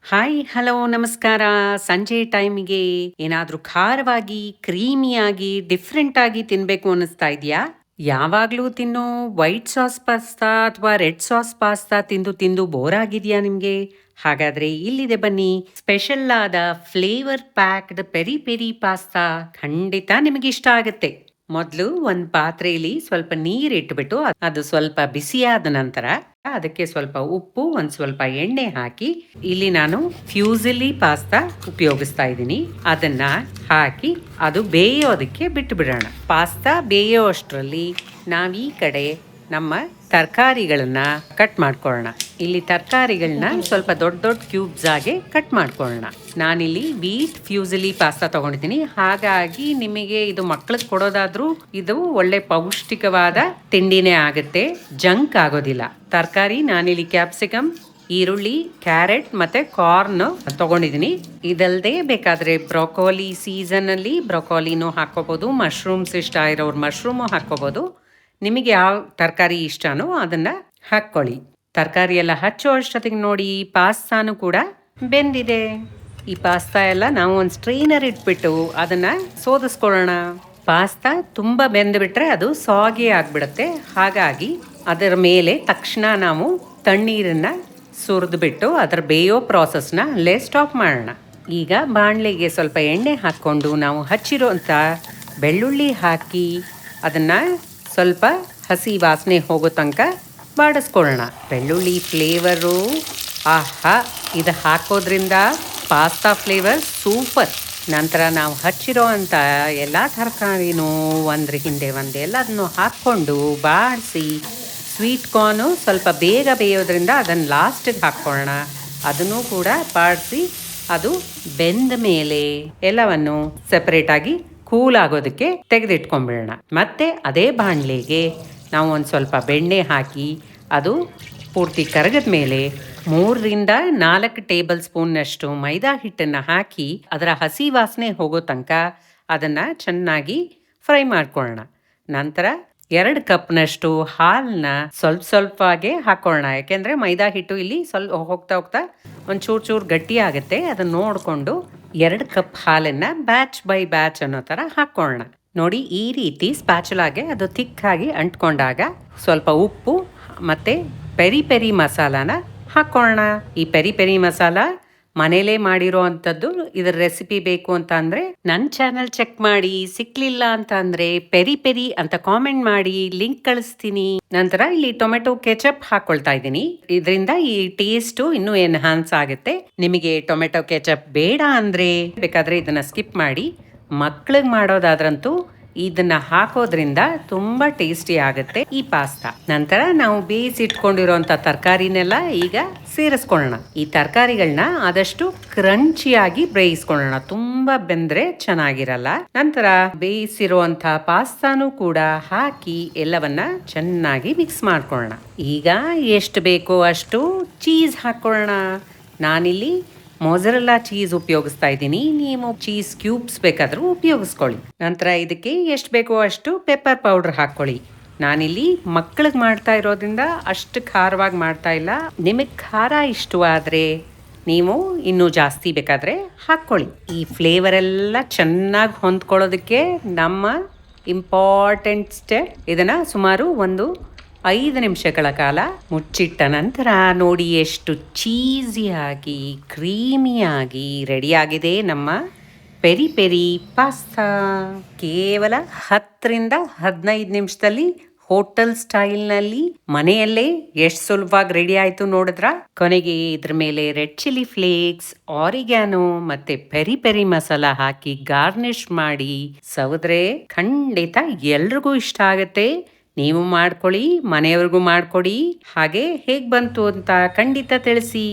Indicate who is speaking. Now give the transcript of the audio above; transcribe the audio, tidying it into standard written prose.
Speaker 1: Hi, hello, ನಮಸ್ಕಾರ. ಸಂಜೆ ಟೈಮಿಗೆ ಏನಾದ್ರೂ ಖಾರವಾಗಿ, ಕ್ರೀಮಿಯಾಗಿ, ಡಿಫ್ರೆಂಟ್ ಆಗಿ ತಿನ್ಬೇಕು ಅನ್ನಿಸ್ತಾ ಇದೆಯಾ? ಯಾವಾಗ್ಲೂ ತಿನ್ನೋ ವೈಟ್ ಸಾಸ್ ಪಾಸ್ತಾ ಅಥವಾ ರೆಡ್ ಸಾಸ್ ಪಾಸ್ತಾ ತಿಂದು ತಿಂದು ಬೋರ್ ಆಗಿದೆಯಾ ನಿಮ್ಗೆ? ಹಾಗಾದ್ರೆ ಇಲ್ಲಿದೆ ಬನ್ನಿ. ಸ್ಪೆಷಲ್ ಆದ flavour packed peri peri pasta ಖಂಡಿತ ನಿಮಗೆ ಇಷ್ಟ ಆಗುತ್ತೆ. ಮೊದಲು ಒಂದು ಪಾತ್ರೆಯಲ್ಲಿ ಸ್ವಲ್ಪ ನೀರು ಇಟ್ಬಿಟ್ಟು ಅದು ಸ್ವಲ್ಪ ಬಿಸಿಯಾದ ನಂತರ ಅದಕ್ಕೆ ಸ್ವಲ್ಪ ಉಪ್ಪು, ಒಂದು ಸ್ವಲ್ಪ ಎಣ್ಣೆ ಹಾಕಿ, ಇಲ್ಲಿ ನಾನು ಫ್ಯೂಸಿಲಿ ಪಾಸ್ತಾ ಉಪಯೋಗಿಸ್ತಾ ಇದ್ದೀನಿ. ಅದನ್ನ ಹಾಕಿ ಅದು ಬೇಯೋದಕ್ಕೆ ಬಿಟ್ಟು ಬಿಡೋಣ. ಪಾಸ್ತಾ ಬೇಯೋ ಅಷ್ಟರಲ್ಲಿ ನಾವು ಈ ಕಡೆ ನಮ್ಮ ತರಕಾರಿಗಳನ್ನ ಕಟ್ ಮಾಡ್ಕೊಳ್ಳೋಣ. ಇಲ್ಲಿ ತರಕಾರಿಗಳನ್ನ ಸ್ವಲ್ಪ ದೊಡ್ಡ ದೊಡ್ಡ ಕ್ಯೂಬ್ಸ್ ಆಗಿ ಕಟ್ ಮಾಡ್ಕೊಳ್ಳೋಣ. ನಾನಿಲ್ಲಿ ವೀಟ್ ಫ್ಯೂಸಿಲಿ ಪಾಸ್ತಾ ತಗೊಂಡಿದ್ದೀನಿ. ಹಾಗಾಗಿ ನಿಮಗೆ ಇದು ಮಕ್ಕಳಿಗೆ ಕೊಡೋದಾದ್ರೂ ಇದು ಒಳ್ಳೆ ಪೌಷ್ಟಿಕವಾದ ತಿಂಡಿನೇ ಆಗುತ್ತೆ, ಜಂಕ್ ಆಗೋದಿಲ್ಲ. ತರಕಾರಿ ನಾನಿಲ್ಲಿ ಕ್ಯಾಪ್ಸಿಕಮ್, ಈರುಳ್ಳಿ, ಕ್ಯಾರೆಟ್ ಮತ್ತೆ ಕಾರ್ನ್ ತಗೊಂಡಿದ್ದೀನಿ. ಇದಲ್ಲದೆ ಬೇಕಾದ್ರೆ ಬ್ರೊಕೋಲಿ, ಸೀಸನ್ ಅಲ್ಲಿ ಬ್ರೊಕೋಲಿನೂ ಹಾಕೋಬಹುದು, ಮಶ್ರೂಮ್ಸ್ ಇಷ್ಟ ಇರೋರು ಮಶ್ರೂಮು ಹಾಕೋಬಹುದು. ನಿಮಗೆ ಯಾವ ತರಕಾರಿ ಇಷ್ಟನೋ ಅದನ್ನ ಹಾಕ್ಕೊಳ್ಳಿ. ತರಕಾರಿ ಎಲ್ಲ ಹಚ್ಚೋ ಅಷ್ಟೊತ್ತಿಗೆ ನೋಡಿ ಪಾಸ್ತಾನು ಕೂಡ ಬೆಂದಿದೆ. ಈ ಪಾಸ್ತಾ ಎಲ್ಲ ನಾವು ಒಂದು ಸ್ಟ್ರೈನರ್ ಇಟ್ಬಿಟ್ಟು ಅದನ್ನ ಸೋದಿಸ್ಕೊಳ್ಳೋಣ. ಪಾಸ್ತಾ ತುಂಬಾ ಬೆಂದ್ಬಿಟ್ರೆ ಅದು ಸಾಗಿ ಆಗ್ಬಿಡುತ್ತೆ. ಹಾಗಾಗಿ ಅದರ ಮೇಲೆ ತಕ್ಷಣ ನಾವು ತಣ್ಣೀರನ್ನ ಸುರಿದ್ಬಿಟ್ಟು ಅದರ ಬೇಯೋ ಪ್ರಾಸೆಸ್ನ ಅಲ್ಲೇ ಸ್ಟಾಪ್ ಮಾಡೋಣ. ಈಗ ಬಾಣಲೆಗೆ ಸ್ವಲ್ಪ ಎಣ್ಣೆ ಹಾಕ್ಕೊಂಡು ನಾವು ಹಚ್ಚಿರೋಂಥ ಬೆಳ್ಳುಳ್ಳಿ ಹಾಕಿ ಅದನ್ನ ಸ್ವಲ್ಪ ಹಸಿ ವಾಸನೆ ಹೋಗೋ ತನಕ ಬಾಡಿಸ್ಕೊಳ್ಳೋಣ. ಬೆಳ್ಳುಳ್ಳಿ ಫ್ಲೇವರು, ಆಹಾ, ಇದು ಹಾಕೋದ್ರಿಂದ ಪಾಸ್ತಾ ಫ್ಲೇವರ್ ಸೂಪರ್. ನಂತರ ನಾವು ಹಚ್ಚಿರೋ ಅಂಥ ಎಲ್ಲ ತರಕಾರಿನೂ ಒಂದ್ರ ಹಿಂದೆ ಒಂದು ಎಲ್ಲದನ್ನು ಹಾಕ್ಕೊಂಡು ಬಾಡಿಸಿ, ಸ್ವೀಟ್ ಕಾರ್ನು ಸ್ವಲ್ಪ ಬೇಗ ಬೇಯೋದ್ರಿಂದ ಅದನ್ನು ಲಾಸ್ಟಿಗೆ ಹಾಕ್ಕೊಳ್ಳೋಣ. ಅದನ್ನು ಕೂಡ ಬಾಡಿಸಿ ಅದು ಬೆಂದ ಮೇಲೆ ಎಲ್ಲವನ್ನು ಸೆಪರೇಟಾಗಿ ಕೂಲ್ ಆಗೋದಕ್ಕೆ ತೆಗೆದಿಟ್ಕೊಂಡ್ಬಿಡೋಣ. ಮತ್ತೆ ಅದೇ ಬಾಣಲೆಗೆ ನಾವು ಒಂದು ಸ್ವಲ್ಪ ಬೆಣ್ಣೆ ಹಾಕಿ ಅದು ಪೂರ್ತಿ ಕರಗದ ಮೇಲೆ 3-4 ಟೇಬಲ್ ಸ್ಪೂನ್ನಷ್ಟು ಮೈದಾ ಹಿಟ್ಟನ್ನು ಹಾಕಿ ಅದರ ಹಸಿ ವಾಸನೆ ಹೋಗೋ ತನಕ ಅದನ್ನು ಚೆನ್ನಾಗಿ ಫ್ರೈ ಮಾಡ್ಕೊಳ್ಳೋಣ. ನಂತರ 2 ಕಪ್ನಷ್ಟು ಹಾಲನ್ನ ಸ್ವಲ್ಪವಾಗೇ ಹಾಕೊಳ್ಳೋಣ. ಯಾಕೆಂದರೆ ಮೈದಾ ಹಿಟ್ಟು ಇಲ್ಲಿ ಸ್ವಲ್ಪ ಹೋಗ್ತಾ ಹೋಗ್ತಾ ಒಂದು ಚೂರು ಗಟ್ಟಿ ಆಗುತ್ತೆ. ಅದನ್ನು ನೋಡಿಕೊಂಡು 2 ಕಪ್ ಹಾಲನ್ನು ಬ್ಯಾಚ್ ಬೈ ಬ್ಯಾಚ್ ಅನ್ನೋ ಥರ ಹಾಕ್ಕೊಳ್ಳೋಣ. ನೋಡಿ, ಈ ರೀತಿ ಸ್ಪ್ಯಾಚುಲಾಗೆ ಅದು ಥಿಕ್ಕಾಗಿ ಅಂಟ್ಕೊಂಡಾಗ ಸ್ವಲ್ಪ ಉಪ್ಪು ಮತ್ತು ಪೆರಿ ಪೆರಿ ಮಸಾಲಾನ ಹಾಕ್ಕೊಳ್ಳೋಣ. ಈ ಪೆರಿ ಪೆರಿ ಮಸಾಲ ಮನೇಲೇ ಮಾಡಿರೋ ಅಂಥದ್ದು. ಇದರ ರೆಸಿಪಿ ಬೇಕು ಅಂತ ಅಂದರೆ ನನ್ನ ಚಾನಲ್ ಚೆಕ್ ಮಾಡಿ. ಸಿಕ್ಲಿಲ್ಲ ಅಂತ ಅಂದರೆ ಪೆರಿ ಪೆರಿ ಅಂತ ಕಾಮೆಂಟ್ ಮಾಡಿ, ಲಿಂಕ್ ಕಳಿಸ್ತೀನಿ. ನಂತರ ಇಲ್ಲಿ ಟೊಮೆಟೊ ಕೆಚಪ್ ಹಾಕೊಳ್ತಾ ಇದ್ದೀನಿ. ಇದರಿಂದ ಈ ಟೇಸ್ಟು ಇನ್ನೂ ಎನ್ಹಾನ್ಸ್ ಆಗುತ್ತೆ. ನಿಮಗೆ ಟೊಮೆಟೊ ಕೆಚಪ್ ಬೇಡ ಅಂದರೆ ಬೇಕಾದರೆ ಇದನ್ನ ಸ್ಕಿಪ್ ಮಾಡಿ. ಮಕ್ಳಿಗೆ ಮಾಡೋದಾದ್ರಂತೂ ಇದನ್ನ ಹಾಕೋದ್ರಿಂದ ತುಂಬಾ ಟೇಸ್ಟಿ ಆಗುತ್ತೆ ಈ ಪಾಸ್ತಾ. ನಂತರ ನಾವು ಬೇಯಿಸಿಟ್ಕೊಂಡಿರೋಂಥ ತರಕಾರಿನೆಲ್ಲ ಈಗ ಸೇರಿಸ್ಕೊಳ್ಳೋಣ. ಈ ತರಕಾರಿಗಳನ್ನ ಆದಷ್ಟು ಕ್ರಂಚಿಯಾಗಿ ಬೇಯಿಸ್ಕೊಳ್ಳೋಣ, ತುಂಬಾ ಬೆಂದ್ರೆ ಚೆನ್ನಾಗಿರಲ್ಲ. ನಂತರ ಬೇಯಿಸಿರುವಂಥ ಪಾಸ್ತಾನು ಕೂಡ ಹಾಕಿ ಎಲ್ಲವನ್ನ ಚೆನ್ನಾಗಿ ಮಿಕ್ಸ್ ಮಾಡ್ಕೊಳ್ಳೋಣ. ಈಗ ಎಷ್ಟು ಬೇಕೋ ಅಷ್ಟು ಚೀಸ್ ಹಾಕೊಳ್ಳೋಣ. ನಾನಿಲ್ಲಿ ಮೊಜರೆಲ್ಲಾ ಚೀಸ್ ಉಪಯೋಗಿಸ್ತಾ ಇದ್ದೀನಿ. ನೀವು ಚೀಸ್ ಕ್ಯೂಬ್ಸ್ ಬೇಕಾದರೂ ಉಪಯೋಗಿಸ್ಕೊಳ್ಳಿ. ನಂತರ ಇದಕ್ಕೆ ಎಷ್ಟು ಬೇಕೋ ಅಷ್ಟು ಪೆಪ್ಪರ್ ಪೌಡರ್ ಹಾಕ್ಕೊಳ್ಳಿ. ನಾನಿಲ್ಲಿ ಮಕ್ಕಳಿಗೆ ಮಾಡ್ತಾ ಇರೋದ್ರಿಂದ ಅಷ್ಟು ಖಾರವಾಗಿ ಮಾಡ್ತಾ ಇಲ್ಲ. ನಿಮಗೆ ಖಾರ ಇಷ್ಟವಾದರೆ ನೀವು ಇನ್ನೂ ಜಾಸ್ತಿ ಬೇಕಾದರೆ ಹಾಕ್ಕೊಳ್ಳಿ. ಈ ಫ್ಲೇವರ್ ಎಲ್ಲ ಚೆನ್ನಾಗಿ ಹೊಂದ್ಕೊಳ್ಳೋದಕ್ಕೆ ನಮ್ಮ ಇಂಪಾರ್ಟೆಂಟ್ ಸ್ಟೆಪ್, ಇದನ್ನು ಸುಮಾರು 5 ನಿಮಿಷಗಳ ಕಾಲ ಮುಚ್ಚಿಟ್ಟ ನಂತರ ನೋಡಿ ಎಷ್ಟು ಚೀಸಿಯಾಗಿ, ಕ್ರೀಮಿಯಾಗಿ ರೆಡಿಯಾಗಿದೆ ನಮ್ಮ ಪೆರಿ ಪೆರಿ ಪಾಸ್ತಾ. ಕೇವಲ 10-15 ನಿಮಿಷದಲ್ಲಿ ಹೋಟೆಲ್ ಸ್ಟೈಲ್ನಲ್ಲಿ ಮನೆಯಲ್ಲೇ ಎಷ್ಟು ಸುಲಭವಾಗಿ ರೆಡಿ ಆಯಿತು ನೋಡಿದ್ರ. ಕೊನೆಗೆ ಇದ್ರ ಮೇಲೆ ರೆಡ್ ಚಿಲ್ಲಿ ಫ್ಲೇಕ್ಸ್, ಆರಿಗ್ಯಾನೋ ಮತ್ತೆ ಪೆರಿ ಪೆರಿ ಮಸಾಲ ಹಾಕಿ ಗಾರ್ನಿಷ್ ಮಾಡಿ ಸವಿದ್ರೆ ಖಂಡಿತ ಎಲ್ರಿಗೂ ಇಷ್ಟ ಆಗುತ್ತೆ. ನೀವು ಮಾಡ್ಕೊಳ್ಳಿ, ಮನೆಯವ್ರಿಗೂ ಮಾಡ್ಕೊಡಿ. ಹಾಗೆ ಹೇಗೆ ಬಂತು ಅಂತ ಖಂಡಿತ ತಿಳಿಸಿ.